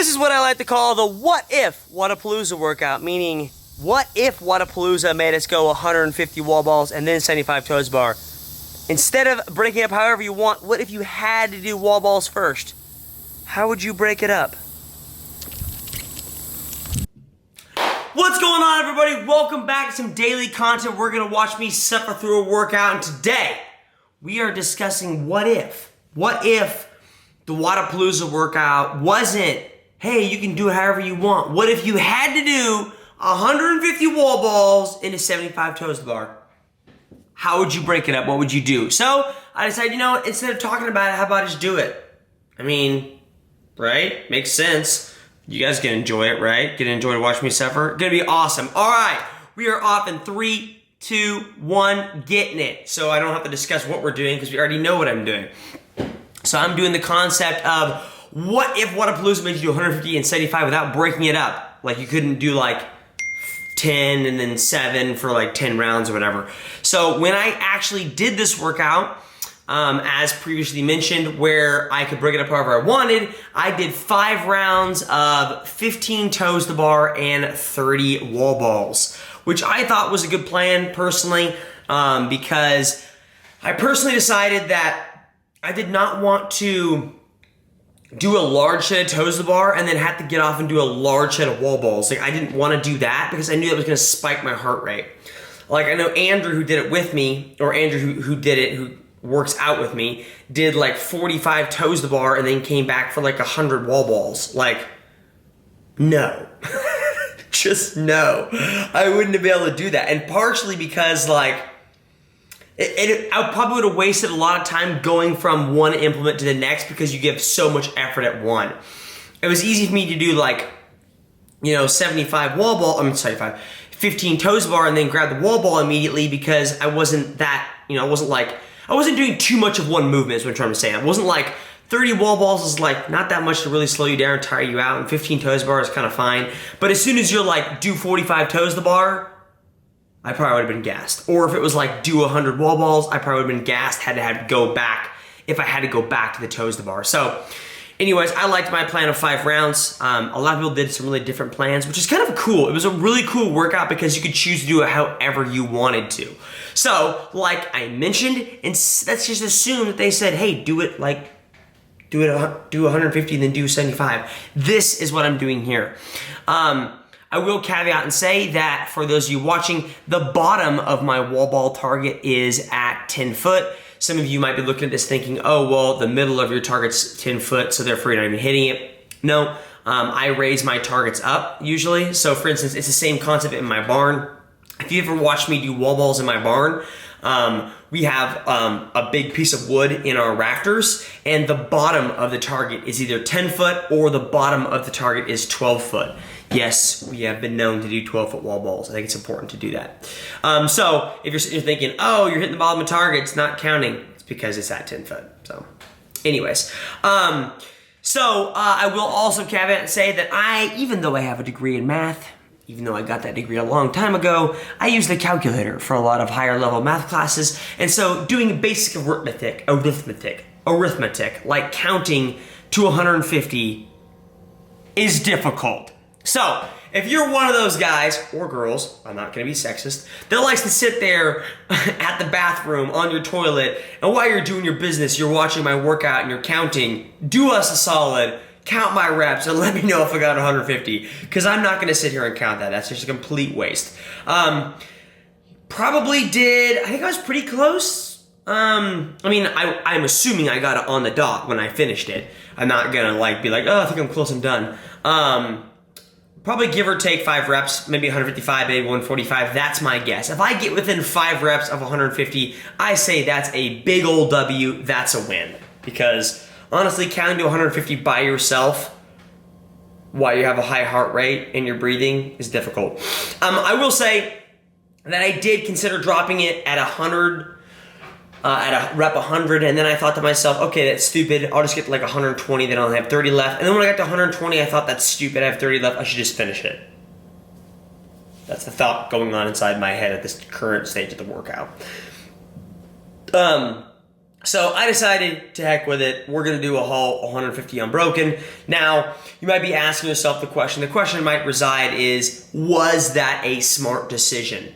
This is what I like to call the what if Wodapalooza workout, meaning what if Wodapalooza made us go 150 wall balls and then 75 toes bar? Instead of breaking up however you want, what if you had to do wall balls first? How would you break it up? What's going on, everybody? Welcome back to some daily content. We're gonna watch me suffer through a workout, and today we are discussing what if. What if the Wodapalooza workout wasn't, hey, you can do it however you want. What if you had to do 150 wall balls into 75 toes to the bar? How would you break it up? What would you do? So I decided, instead of talking about it, how about I just do it? I mean, right? Makes sense. You guys can enjoy it, right? Gonna enjoy to watch me suffer? Gonna be awesome. All right, we are off in 3, 2, 1, getting it. So I don't have to discuss what we're doing because we already know what I'm doing. So I'm doing the concept of what if Wodapalooza made you do 150 and 75 without breaking it up? Like you couldn't do like 10 and then 7 for like 10 rounds or whatever. So when I actually did this workout, as previously mentioned, where I could break it up however I wanted, I did 5 rounds of 15 toes to bar and 30 wall balls, which I thought was a good plan personally, because I personally decided that I did not want to do a large set of toes to the bar and then have to get off and do a large set of wall balls. Like I didn't want to do that because I knew that was going to spike my heart rate. Like I know Andrew, who did it with me, or Andrew who did it, who works out with me, did like 45 toes to the bar and then came back for like 100 wall balls. Like, no. Just no. I wouldn't have been able to do that. And partially because like, I probably would have wasted a lot of time going from one implement to the next because you give so much effort at one. It was easy for me to do like, 75 wall ball, 15 toes bar and then grab the wall ball immediately because I wasn't that, I wasn't doing too much of one movement is what I'm trying to say. I wasn't like 30 wall balls is like not that much to really slow you down and tire you out, and 15 toes bar is kind of fine. But as soon as you're like do 45 toes the bar, I probably would have been gassed. Or if it was like do 100 wall balls, I probably would have been gassed, had to go back if I had to go back to the toes to bar. So anyways, I liked my plan of 5 rounds. A lot of people did some really different plans, which is kind of cool. It was a really cool workout because you could choose to do it however you wanted to. So like I mentioned, and let's just assume that they said, hey, do 150 and then do 75. This is what I'm doing here. I will caveat and say that for those of you watching, the bottom of my wall ball target is at 10 foot. Some of you might be looking at this thinking, oh, well, the middle of your target's 10 foot, so therefore you're not even hitting it. No, I raise my targets up usually. So for instance, it's the same concept in my barn. If you ever watched me do wall balls in my barn, we have a big piece of wood in our rafters, and the bottom of the target is either 10 foot or the bottom of the target is 12 foot. Yes, we have been known to do 12-foot wall balls. I think it's important to do that. So if you're thinking, oh, you're hitting the bottom of the target, it's not counting. It's because it's at 10 foot. So anyways, I will also caveat and say that even though I have a degree in math, even though I got that degree a long time ago, I use the calculator for a lot of higher level math classes. And so doing basic arithmetic, like counting to 150 is difficult. So if you're one of those guys or girls, I'm not gonna be sexist, that likes to sit there at the bathroom on your toilet, and while you're doing your business, you're watching my workout and you're counting, do us a solid, count my reps and let me know if I got 150, because I'm not gonna sit here and count that. That's just a complete waste. Probably did, I think I was pretty close. I'm assuming I got it on the dot when I finished it. I'm not gonna be like, oh, I think I'm close, I'm done. Probably give or take 5 reps, maybe 155, maybe 145. That's my guess. If I get within 5 reps of 150, I say that's a big old W. That's a win. Because honestly, counting to 150 by yourself while you have a high heart rate and you're breathing is difficult. I will say that I did consider dropping it at 100, at a rep 100, and then I thought to myself, okay, that's stupid. I'll just get like 120, then I'll have 30 left. And then when I got to 120, I thought that's stupid. I have 30 left. I should just finish it. That's the thought going on inside my head at this current stage of the workout. So I decided to heck with it. We're going to do a haul 150 unbroken. Now, you might be asking yourself the question might reside is, was that a smart decision?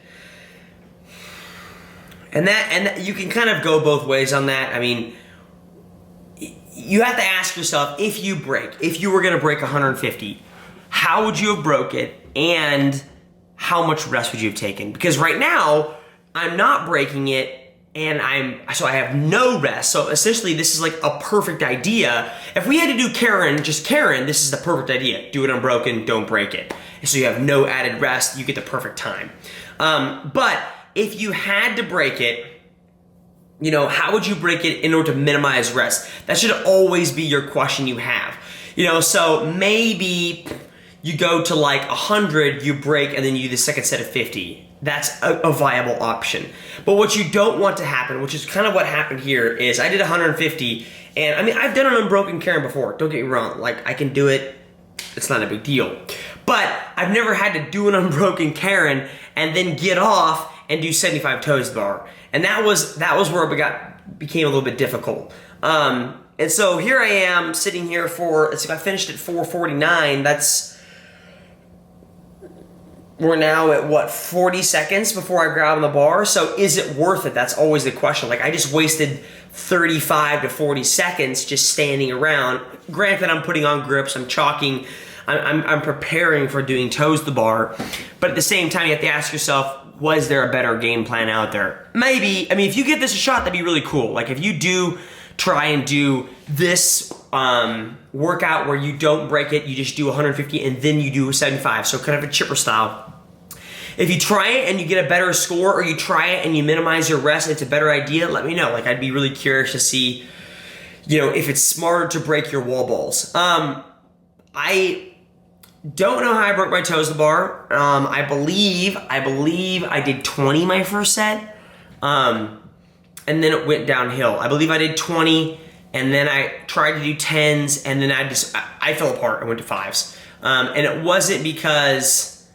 And you can kind of go both ways on that. I mean, you have to ask yourself, if you were going to break 150, how would you have broke it, and how much rest would you have taken? Because right now, I'm not breaking it, and so I have no rest. So essentially, this is like a perfect idea. If we had to do just Karen, this is the perfect idea. Do it unbroken, don't break it. And so you have no added rest, you get the perfect time. But if you had to break it, you know, how would you break it in order to minimize rest? That should always be your question you have. You know, so maybe you go to like 100, you break, and then you do the second set of 50. That's a viable option. But what you don't want to happen, which is kind of what happened here, is I did 150, and I mean, I've done an unbroken Karen before, don't get me wrong. Like, I can do it, it's not a big deal. But I've never had to do an unbroken Karen and then get off and do 75 toes bar. And that was where it became a little bit difficult. And so here I am sitting here I finished at 449, we're now at what, 40 seconds before I grab on the bar. So is it worth it? That's always the question. Like, I just wasted 35 to 40 seconds just standing around. Granted, I'm putting on grips, I'm chalking, I'm preparing for doing toes to the bar. But at the same time, you have to ask yourself, was there a better game plan out there? Maybe. I mean, if you give this a shot, that'd be really cool. Like, if you do try and do this workout where you don't break it, you just do 150 and then you do 75, so kind of a chipper style. If you try it and you get a better score, or you try it and you minimize your rest, it's a better idea, let me know. Like, I'd be really curious to see, you know, if it's smarter to break your wall balls. I don't know how I broke my toes to the bar. I believe I did 20 my first set, and then it went downhill. I believe I did 20, and then I tried to do 10s, and then I fell apart. I went to 5s. And it wasn't because,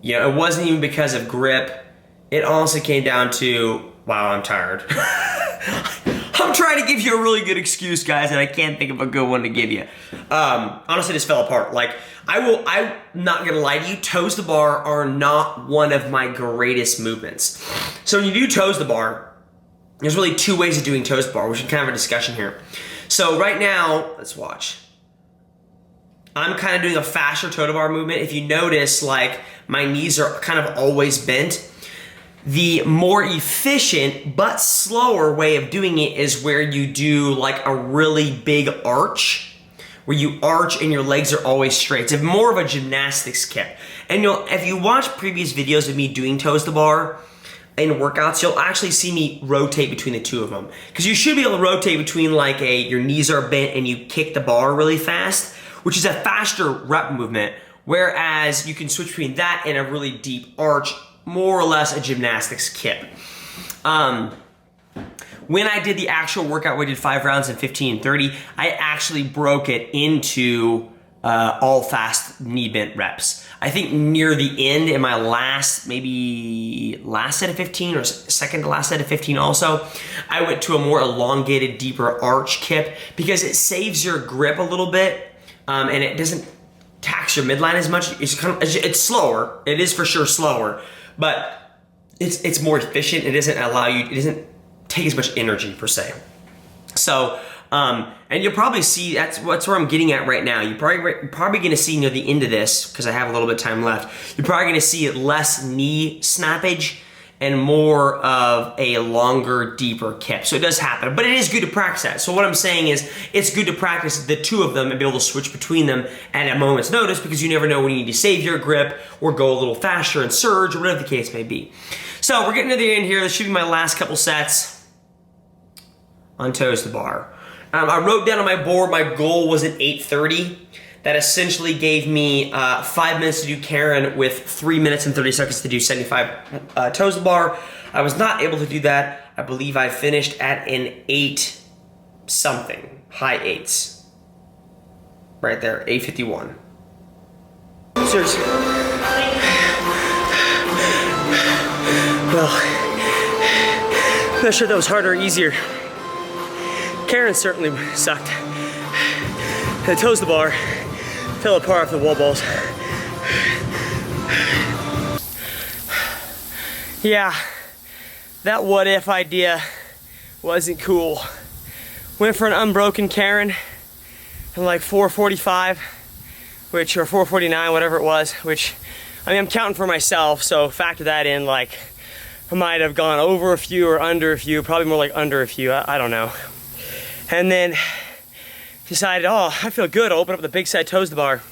you know, it wasn't even because of grip. It honestly came down to, wow, I'm tired. I'm trying to give you a really good excuse, guys, and I can't think of a good one to give you. Honestly, this fell apart. Like, I'm not gonna lie to you, toes to bar are not one of my greatest movements. So when you do toes to bar, there's really two ways of doing toes to bar, which is kind of a discussion here. So right now, let's watch. I'm kind of doing a faster toe to bar movement. If you notice, like, my knees are kind of always bent. The more efficient but slower way of doing it is where you do like a really big arch, where you arch and your legs are always straight. It's more of a gymnastics kick. And if you watch previous videos of me doing toes to bar in workouts, you'll actually see me rotate between the two of them. Because you should be able to rotate between like your knees are bent and you kick the bar really fast, which is a faster rep movement. Whereas you can switch between that and a really deep arch, more or less a gymnastics kick. When I did the actual workout, we did 5 rounds in 15 and 30, I actually broke it into all fast knee bent reps. I think near the end in my last set of 15 or second to last set of 15 also, I went to a more elongated, deeper arch kick because it saves your grip a little bit and it doesn't tax your midline as much. It's slower. It is for sure slower, but it's more efficient. It doesn't take as much energy per se. So, and you'll probably see, that's where I'm getting at right now. You're probably gonna see near the end of this, because I have a little bit of time left, you're probably gonna see less knee snappage and more of a longer, deeper kick. So it does happen, but it is good to practice that. So what I'm saying is, it's good to practice the two of them and be able to switch between them at a moment's notice, because you never know when you need to save your grip or go a little faster and surge or whatever the case may be. So we're getting to the end here. This should be my last couple sets on toes to bar. I wrote down on my board, my goal was at 8:30. That essentially gave me 5 minutes to do Karen with 3 minutes and 30 seconds to do 75 toes to bar. I was not able to do that. I believe I finished at an 8 something, high 8s. Right there, 8:51. Seriously. Well, I'm not sure that was harder or easier. Karen certainly sucked. The toes to bar fell apart off the wall balls. Yeah, that what if idea wasn't cool. Went for an unbroken Karen in like 4:45, which, or 4:49, whatever it was, which, I mean, I'm counting for myself, so factor that in. Like, I might have gone over a few or under a few, probably more like under a few, I don't know. And then decided, oh, I feel good, I'll open up the big side toes to bar.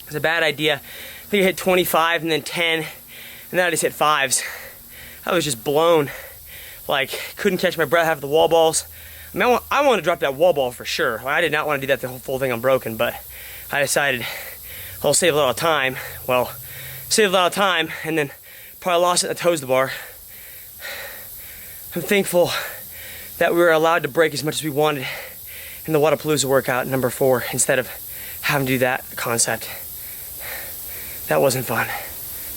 It's a bad idea. I think I hit 25 and then 10, and then I just hit 5s. I was just blown. Like, couldn't catch my breath after the wall balls. I mean, I wanted to drop that wall ball for sure. I did not want to do that the whole full thing unbroken, but I decided I'll save a lot of time. Well, saved a lot of time, and then probably lost it in the toes to bar. I'm thankful that we were allowed to break as much as we wanted in the Wodapalooza workout number 4 instead of having to do that concept. That wasn't fun.